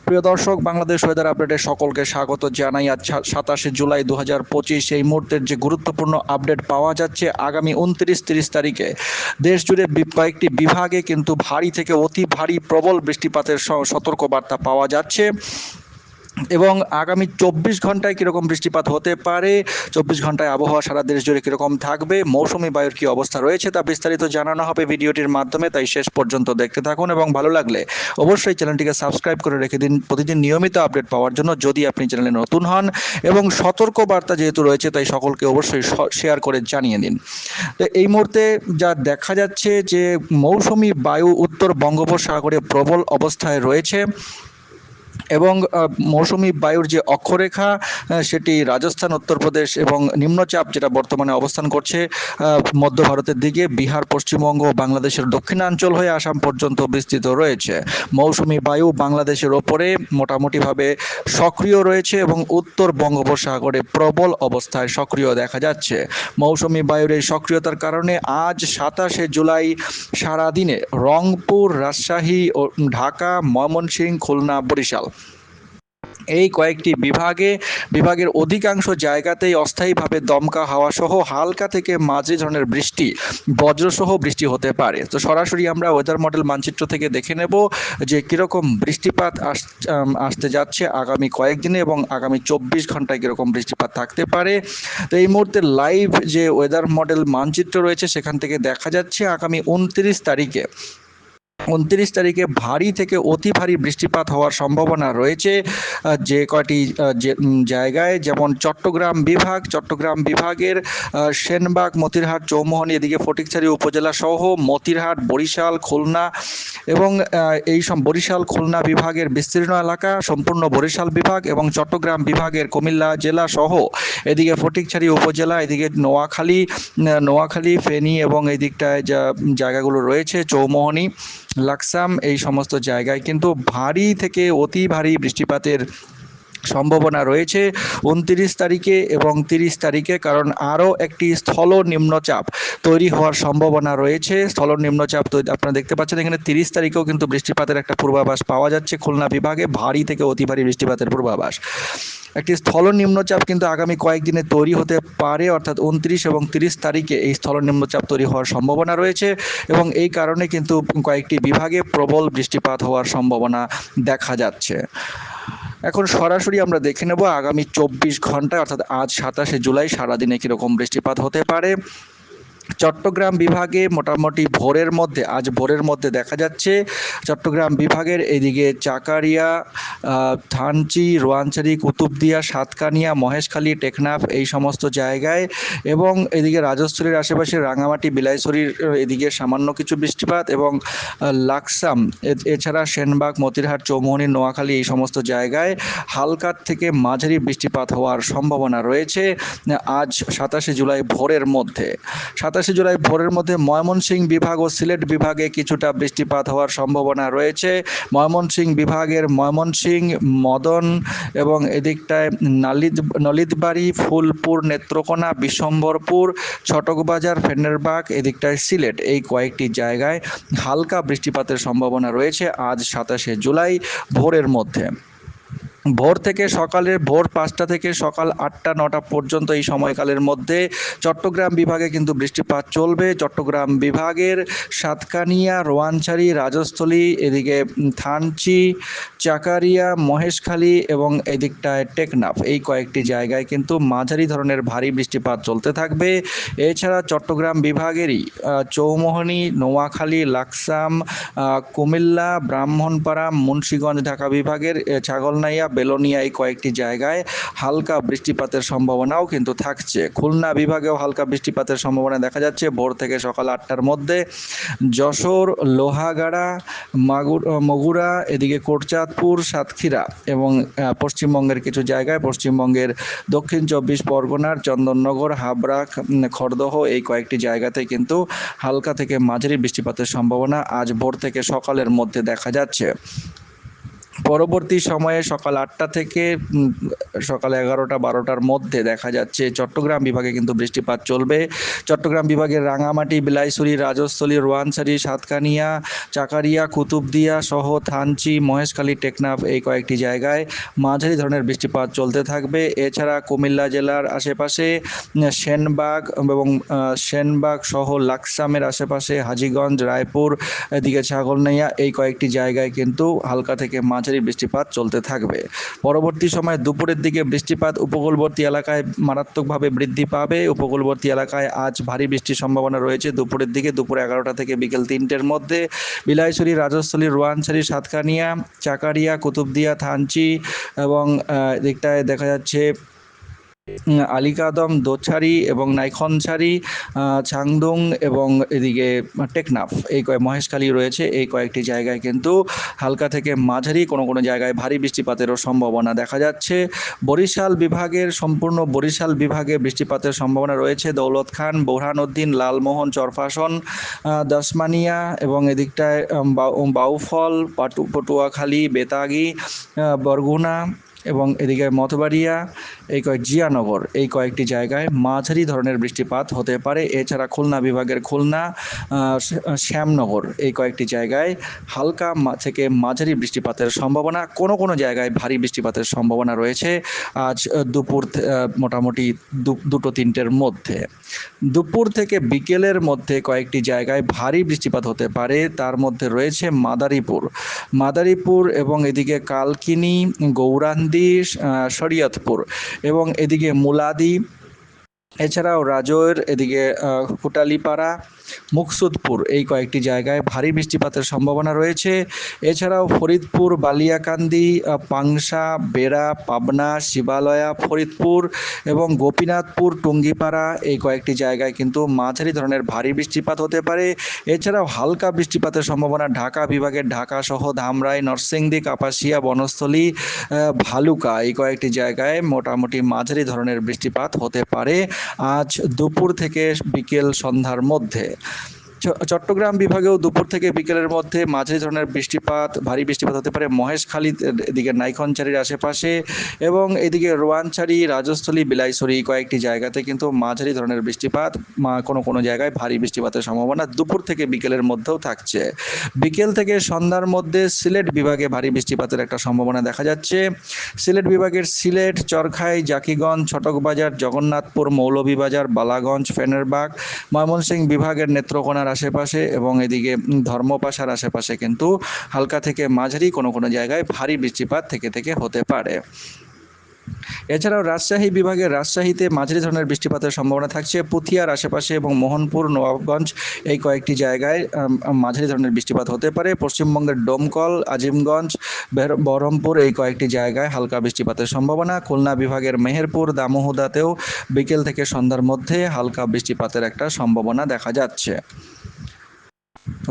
প্রিয় দর্শক, বাংলাদেশ ওয়েদার আপডেটে সকলকে স্বাগত জানাই। আজ 27 জুলাই 2025 এই মুহূর্তের যে গুরুত্বপূর্ণ আপডেট পাওয়া যাচ্ছে, আগামী 29-30 তারিখে দেশ জুড়ে কয়েকটি বিভাগে কিন্তু ভারী থেকে অতি ভারী প্রবল বৃষ্টিপাতের সতর্কবার্তা পাওয়া যাচ্ছে এবং আগামী 24 ঘন্টায় কীরকম বৃষ্টিপাত হতে পারে, 24 ঘন্টায় আবহাওয়া সারা দেশ জুড়ে কীরকম থাকবে, মৌসুমি বায়ুর কী অবস্থা রয়েছে তা বিস্তারিত জানানো হবে ভিডিওটির মাধ্যমে। তাই শেষ পর্যন্ত দেখতে থাকুন এবং ভালো লাগলে অবশ্যই চ্যানেলটিকে সাবস্ক্রাইব করে রেখে দিন প্রতিদিন নিয়মিত আপডেট পাওয়ার জন্য, যদি আপনি চ্যানেলে নতুন হন। এবং সতর্কবার্তা যেহেতু রয়েছে তাই সকলকে অবশ্যই শেয়ার করে জানিয়ে দিন। তো এই মুহূর্তে যা দেখা যাচ্ছে যে মৌসুমি বায়ু উত্তর বঙ্গোপসাগরে প্রবল অবস্থায় রয়েছে এবং মৌসুমি বায়ুর যে অক্ষরেখা সেটি রাজস্থান, উত্তরপ্রদেশ এবং নিম্নচাপ যেটা বর্তমানে অবস্থান করছে মধ্য ভারতের দিকে, বিহার, পশ্চিমবঙ্গ, বাংলাদেশের দক্ষিণাঞ্চল হয়ে আসাম পর্যন্ত বিস্তৃত রয়েছে। মৌসুমি বায়ু বাংলাদেশের ওপরে মোটামুটিভাবে সক্রিয় রয়েছে এবং উত্তর বঙ্গোপসাগরে প্রবল অবস্থায় সক্রিয় দেখা যাচ্ছে। মৌসুমি বায়ুর এই সক্রিয়তার কারণে আজ 27 জুলাই সারাদিনে রংপুর, রাজশাহী ও ঢাকা, ময়মনসিংহ, খুলনা, বরিশাল এই কয়েকটি বিভাগের অধিকাংশ জায়গাতেই অস্থায়ীভাবে দমকা হাওয়া সহ হালকা থেকে মাঝারি ধরনের বৃষ্টি, বজ্রসহ বৃষ্টি হতে পারে। তো সরাসরি আমরা ওয়েদার মডেল মানচিত্র থেকে দেখে নেব যে কীরকম বৃষ্টিপাত আসতে যাচ্ছে আগামী কয়েকদিনে এবং আগামী 24 ঘন্টায় কীরকম বৃষ্টিপাত থাকতে পারে। তো এই মুহূর্তে লাইভ যে ওয়েদার মডেল মানচিত্র রয়েছে সেখান থেকে দেখা যাচ্ছে আগামী 29 তারিখে ভারী থেকে অতি ভারী বৃষ্টিপাত হওয়ার সম্ভাবনা রয়েছে যে কয়টি জায়গায়, যেমন চট্টগ্রাম বিভাগের সেনবাগ, মতিরহাট, চৌমোহনী, এদিকে ফটিকছড়ি উপজেলা সহ মতিরহাট, বরিশাল, খুলনা এবং বরিশাল খুলনা বিভাগের বিস্তীর্ণ এলাকা, সম্পূর্ণ বরিশাল বিভাগ এবং চট্টগ্রাম বিভাগের কুমিল্লা জেলা সহ এদিকে ফটিকছড়ি উপজেলা, এদিকে নোয়াখালী, ফেনী এবং এই দিকটায় যা জায়গাগুলো রয়েছে, চৌমোহনী, লাকসাম, এই সমস্ত জায়গায় কিন্তু ভারী থেকে অতি ভারী বৃষ্টিপাতের সম্ভাবনা রয়েছে 29 তারিখে এবং 30 তারিখে, কারণ আরও একটি স্থল নিম্নচাপ তৈরি হওয়ার সম্ভাবনা রয়েছে। স্থল নিম্নচাপ আপনারা দেখতে পাচ্ছেন এখানে 30 তারিখেও কিন্তু বৃষ্টিপাতের একটা পূর্বাভাস পাওয়া যাচ্ছে খুলনা বিভাগে, ভারী থেকে অতি ভারী বৃষ্টিপাতের পূর্বাভাস। একটি স্থল নিম্নচাপ কিন্তু আগামী কয়েকদিনে তৈরি হতে পারে, অর্থাৎ 29 এবং 30 তারিখে এই স্থল নিম্নচাপ তৈরি হওয়ার সম্ভাবনা রয়েছে এবং এই কারণে কিন্তু কয়েকটি বিভাগে প্রবল বৃষ্টিপাত হওয়ার সম্ভাবনা দেখা যাচ্ছে। এখন সরাসরি আমরা দেখে নেব আগামী 24 ঘন্টায় অর্থাৎ আজ 27 জুলাই সারাদিনে কীরকম বৃষ্টিপাত হতে পারে। চট্টগ্রাম বিভাগে মোটামুটি আজ ভোরের মধ্যে দেখা যাচ্ছে চট্টগ্রাম বিভাগের এদিকে চাকারিয়া, থানচি, রোয়াঞ্চারি, কুতুবদিয়া, সাতকানিয়া, মহেশখালী, টেকনাফ এই সমস্ত জায়গায় এবং এদিকে রাজস্থলীর আশেপাশে রাঙামাটি, বিলাইছড়ির এদিকে সামান্য কিছু বৃষ্টিপাত এবং লাকসাম, এছাড়া সেনবাগ, মতিরহাট, চৌমোহনী, নোয়াখালী এই সমস্ত জায়গায় হালকা থেকে মাঝারি বৃষ্টিপাত হওয়ার সম্ভাবনা রয়েছে আজ 27 জুলাই ভোরের মধ্যে। 27 জুলাই ভোরের মধ্যে ময়মনসিংহ বিভাগ ও সিলেট বিভাগে কিছুটা বৃষ্টিপাত হওয়ার সম্ভাবনা রয়েছে। ময়মনসিংহ বিভাগের ময়মনসিংহ, মদন এবং এদিকটায় নলিতবাড়ি, ফুলপুর, নেত্রকোনা, বিশম্বরপুর, ছটকবাজার, ফেন্নেরবাগ, এদিকটায় সিলেট এই কয়েকটি জায়গায় হালকা বৃষ্টিপাতের সম্ভাবনা রয়েছে আজ 27 জুলাই ভোরের মধ্যে। ভোর 5টা থেকে সকাল 8টা-9টা পর্যন্ত এই সময়কালের মধ্যে চট্টগ্রাম বিভাগে কিন্তু বৃষ্টিপাত চলবে। চট্টগ্রাম বিভাগের সাতকানিয়া, রোয়াঞ্চারি, রাজস্থলী, এদিকে থানচি, চাকারিয়া, মহেশখালী এবং এদিকটায় টেকনাফ এই কয়েকটি জায়গায় কিন্তু মাঝারি ধরনের ভারী বৃষ্টিপাত চলতে থাকবে। এছাড়া চট্টগ্রাম বিভাগেরই চৌমোহনী, নোয়াখালী, লাকসাম, কুমিল্লা, ব্রাহ্মণপাড়া, মুন্সিগঞ্জ, ঢাকা বিভাগের ছাগলনাইয়া, বেলোনিয়া এই কয়েকটি জায়গায় হালকা বৃষ্টিপাতের সম্ভাবনাও কিন্তু থাকছে। খুলনা বিভাগেও হালকা বৃষ্টিপাতের সম্ভাবনা দেখা যাচ্ছে ভোর থেকে সকাল 8টার মধ্যে। যশোর, লোহাগাড়া, মগুরা, এদিকে কোটচাঁদপুর, সাতক্ষীরা এবং পশ্চিমবঙ্গের কিছু জায়গায়, পশ্চিমবঙ্গের দক্ষিণ 24 পরগনার চন্দননগর, হাবড়া, খড়দহ এই কয়েকটি জায়গাতে কিন্তু হালকা থেকে মাঝারি বৃষ্টিপাতের সম্ভাবনা আজ ভোর থেকে সকালের মধ্যে দেখা যাচ্ছে। পরবর্তী সময়ে সকাল 8টা থেকে সকাল 11টা-12টার মধ্যে দেখা যাচ্ছে চট্টগ্রাম বিভাগে কিন্তু বৃষ্টিপাত চলবে। চট্টগ্রাম বিভাগের রাঙামাটি, বিলাইছড়ি, রাজস্থলী, রোয়াংছড়ি, সাতকানিয়া, চাকারিয়া, কুতুবদিয়া সহ থানচি, মহেশখালী, টেকনাফ এই কয়েকটি জায়গায় মাঝারি ধরনের বৃষ্টিপাত চলতে থাকবে। এছাড়া কুমিল্লা জেলার আশেপাশে সেনবাগ এবং সেনবাগ সহ লাকসামের আশেপাশে হাজীগঞ্জ, রায়পুর, এদিকে ছাগলনাইয়া এই কয়েকটি জায়গায় কিন্তু হালকা থেকে মাঝারি বৃষ্টিপাত চলতে থাকবে। পরবর্তী সময়ে দুপুরের দিকে বৃষ্টিপাত উপকূলবর্তী এলাকায় মারাত্মকভাবে বৃদ্ধি পাবে। উপকূলবর্তী এলাকায় আজ ভারী বৃষ্টির সম্ভাবনা রয়েছে দুপুরের দিকে, দুপুর 11টা থেকে বিকেল 3টের মধ্যে। বিলাইছড়ি, রাজস্থলী, রোয়াংছড়ি, সাতকানিয়া, চাকারিয়া, কুতুবদিয়া, থানচি এবং এদিকটায় দেখা যাচ্ছে আলীকাদম, দোছারি এবং নাইখনছড়ি, চাংদুং এবং এদিকে টেকনাফ এই মহেশখালী রয়েছে। এই কয়েকটি জায়গায় কিন্তু হালকা থেকে মাঝারি কোনো কোনো জায়গায় ভারী বৃষ্টিপাতেরও সম্ভাবনা দেখা যাচ্ছে। বরিশাল বিভাগের সম্পূর্ণ বরিশাল বিভাগে বৃষ্টিপাতের সম্ভাবনা রয়েছে। দৌলত খান, বোরহানউদ্দিন, লালমোহন, চরফাশন, দশমানিয়া এবং এদিকটায় বাউফল, পটুয়াখালী, বেতাগী, বরগুনা এবং এদিকে মতবাড়িয়া এই জিয়ানগর এই কয়েকটি জায়গায় মাঝারি ধরনের বৃষ্টিপাত হতে পারে। এছাড়া খুলনা বিভাগের খুলনা, শ্যামনগর এই কয়েকটি জায়গায় হালকা থেকে মাঝারি বৃষ্টিপাতের সম্ভাবনা, কোনো কোনো জায়গায় ভারী বৃষ্টিপাতের সম্ভাবনা রয়েছে আজ দুপুর মোটামুটি 2-3টের মধ্যে। দুপুর থেকে বিকেলের মধ্যে কয়েকটি জায়গায় ভারী বৃষ্টিপাত হতে পারে। তার মধ্যে রয়েছে মাদারীপুর এবং এদিকে কালকিনি, গৌরান্দি, শরীয়তপুর এবং এদিকে মুলাদি, এছাড়াও রাজৈর, এদিকে কুটালীপাড়া, মুকসুদপুর এই কয়েকটি জায়গায় ভারী বৃষ্টিপাতের সম্ভাবনা রয়েছে। এছাড়াও ফরিদপুর, বালিয়াকান্দি, পাংশা, বেড়া, পাবনা, শিবালয়া, ফরিদপুর এবং গোপীনাথপুর, টুঙ্গিপাড়া এই কয়েকটি জায়গায় কিন্তু মাঝারি ধরনের ভারী বৃষ্টিপাত হতে পারে। এছাড়াও হালকা বৃষ্টিপাতের সম্ভাবনা ঢাকা বিভাগের ঢাকা সহ ধামরাই, নরসিংদী, কাপাসিয়া, বনস্থলী, ভালুকা এই কয়েকটি জায়গায় মোটামুটি মাঝারি ধরনের বৃষ্টিপাত হতে পারে আজ দুপুর থেকে বিকেল সন্ধ্যার মধ্যে। চট্টগ্রাম বিভাগেও দুপুর থেকে বিকেলের মধ্যে মাঝারি ধরনের বৃষ্টিপাত, ভারী বৃষ্টিপাত হতে পারে মহেশখালী, এদিকে নাইখনছড়ির আশেপাশে এবং এদিকে রোয়াংছড়ি, রাজস্থলী, বিলাইছড়ি কয়েকটি জায়গাতে কিন্তু মাঝারি ধরনের বৃষ্টিপাত, কোনো কোনো জায়গায় ভারী বৃষ্টিপাতের সম্ভাবনা দুপুর থেকে বিকেলের মধ্যেও থাকছে। বিকেল থেকে সন্ধ্যার মধ্যে সিলেট বিভাগে ভারী বৃষ্টিপাতের একটা সম্ভাবনা দেখা যাচ্ছে। সিলেট বিভাগের সিলেট, চরখাই, জাকিগঞ্জ, ছটকবাজার, জগন্নাথপুর, মৌলভীবাজার, বালাগঞ্জ, ফেনেরবাগ, ময়মনসিংহ বিভাগের নেত্রকোনার আশেপাশে এবং এদিকে ধর্মপাশার আশেপাশে কিন্তু হালকা থেকে মাঝারি কোনো কোনো জায়গায় ভারী বৃষ্টিপাত থেকে থেকে হতে পারে। এছাড়াও রাজশাহী বিভাগের রাজশাহীতে মাঝারি ধরনের বৃষ্টিপাতের সম্ভাবনা থাকছে। পুথিয়ার আশেপাশে এবং মোহনপুর, নবাবগঞ্জ এই কয়েকটি জায়গায় মাঝারি ধরনের বৃষ্টিপাত হতে পারে। পশ্চিমবঙ্গের ডোমকল, আজিমগঞ্জ, বহরমপুর এই কয়েকটি জায়গায় হালকা বৃষ্টিপাতের সম্ভাবনা। খুলনা বিভাগের মেহেরপুর, দামোহদাতেও বিকেল থেকে সন্ধ্যার মধ্যে হালকা বৃষ্টিপাতের একটা সম্ভাবনা দেখা যাচ্ছে।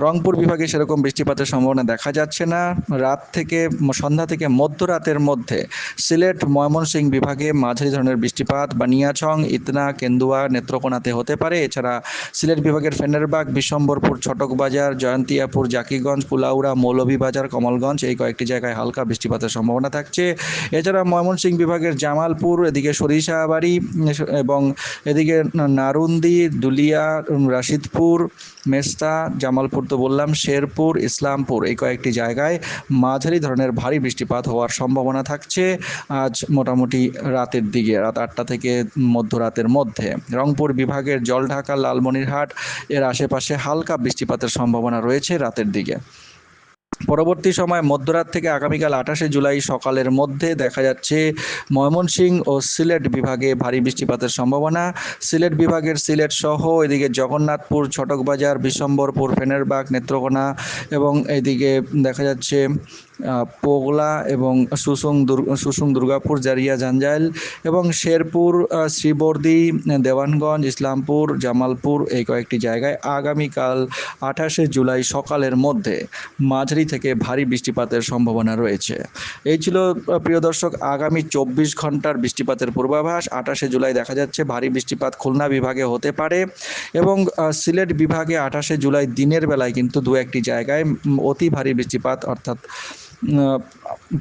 রংপুর বিভাগে সেরকম বৃষ্টিপাতের সম্ভাবনা দেখা যাচ্ছে না। রাত থেকে সন্ধ্যা থেকে মধ্যরাতের মধ্যে সিলেট, ময়মনসিংহ বিভাগে মাঝারি ধরনের বৃষ্টিপাত বানিয়াছং, ইতনা, কেন্দুয়া, নেত্রকোনাতে হতে পারে। এছাড়া সিলেট বিভাগের ফেনেরবাগ, বিশম্বরপুর, ছটকবাজার, জয়ন্তিয়াপুর, জাকিগঞ্জ, কুলাউড়া, মৌলভীবাজার, কমলগঞ্জ এই কয়েকটি জায়গায় হালকা বৃষ্টিপাতের সম্ভাবনা থাকছে। এছাড়া ময়মনসিংহ বিভাগের জামালপুর, এদিকে সরিষাবাড়ি এবং এদিকে নারুন্দি, দুলিয়া, রাশিদপুর, মেস্তা, জামালপুর তো বললাম, শেরপুর, ইসলামপুর এই কয়েকটি জায়গায় মাঝারি ধরনের ভারী বৃষ্টিপাত হওয়ার সম্ভাবনা থাকছে আজ মোটামুটি রাতের দিকে, রাত 8টা থেকে মধ্যরাতের মধ্যে। রংপুর বিভাগের জলঢাকা, লালমনিরহাট এর আশেপাশে হালকা বৃষ্টিপাতের সম্ভাবনা রয়েছে রাতের দিকে। পরবর্তী সময় মধ্যরাত থেকে আগামীকাল 28শে জুলাই সকালের মধ্যে দেখা যাচ্ছে ময়মনসিংহ ও সিলেট বিভাগে ভারী বৃষ্টিপাতের সম্ভাবনা। সিলেট বিভাগের সিলেট সহ এদিকে জগন্নাথপুর, ছটকবাজার, বিশম্বরপুর, ফেনেরবাগ, নেত্রকোনা এবং এদিকে দেখা যাচ্ছে পোগলা এবং সুসুং, দুর্গাপুর, জারিয়া, জাঞ্জাইল এবং শেরপুর, শ্রীবর্দী, দেওয়ানগঞ্জ, ইসলামপুর, জামালপুর এই কয়েকটি জায়গায় আগামীকাল 28শে জুলাই সকালের মধ্যে মাঝারি থেকে ভারী বৃষ্টিপাতের সম্ভাবনা রয়েছে। এই ছিল প্রিয় দর্শক আগামী 24 ঘন্টার বৃষ্টিপাতের পূর্বাভাস। 28শে জুলাই দেখা যাচ্ছে ভারী বৃষ্টিপাত খুলনা বিভাগে হতে পারে এবং সিলেট বিভাগে 28শে জুলাই দিনের বেলায় কিন্তু দু একটি জায়গায় অতি ভারী বৃষ্টিপাত অর্থাৎ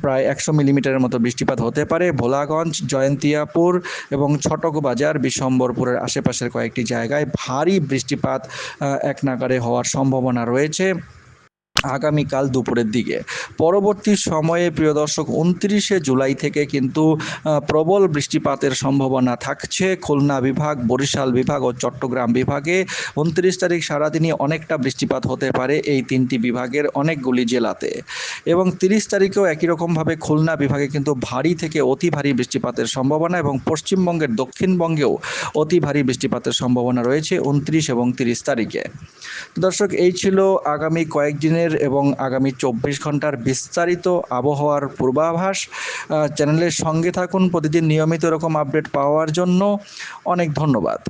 প্রায় 100 মিলিমিটারের মতো বৃষ্টিপাত হতে পারে। ভোলাগঞ্জ, জয়ন্তিয়াপুর এবং ছটকবাজার, বিশম্বরপুরের আশেপাশের কয়েকটি জায়গায় ভারী বৃষ্টিপাত এক নাগাড়ে হওয়ার সম্ভাবনা রয়েছে আগামীকাল দুপুরের দিকে। পরবর্তী সময়ে প্রিয় দর্শক 29শে জুলাই থেকে কিন্তু প্রবল বৃষ্টিপাতের সম্ভাবনা থাকছে খুলনা বিভাগ, বরিশাল বিভাগ ও চট্টগ্রাম বিভাগে। 29 তারিখ সারাদিনই অনেকটা বৃষ্টিপাত হতে পারে এই তিনটি বিভাগের অনেকগুলি জেলাতে, এবং 30 তারিখেও একই রকমভাবে খুলনা বিভাগে কিন্তু ভারী থেকে অতি ভারী বৃষ্টিপাতের সম্ভাবনা, এবং পশ্চিমবঙ্গের দক্ষিণবঙ্গেও অতি ভারী বৃষ্টিপাতের সম্ভাবনা রয়েছে 29 এবং 30 তারিখে। দর্শক, এই ছিল আগামী কয়েকদিনের এবং আগামী 24 ঘন্টার বিস্তারিত আবহাওয়ার পূর্বাভাস। চ্যানেলের সঙ্গে থাকুন প্রতিদিন নিয়মিত এরকম আপডেট পাওয়ার জন্য। অনেক ধন্যবাদ।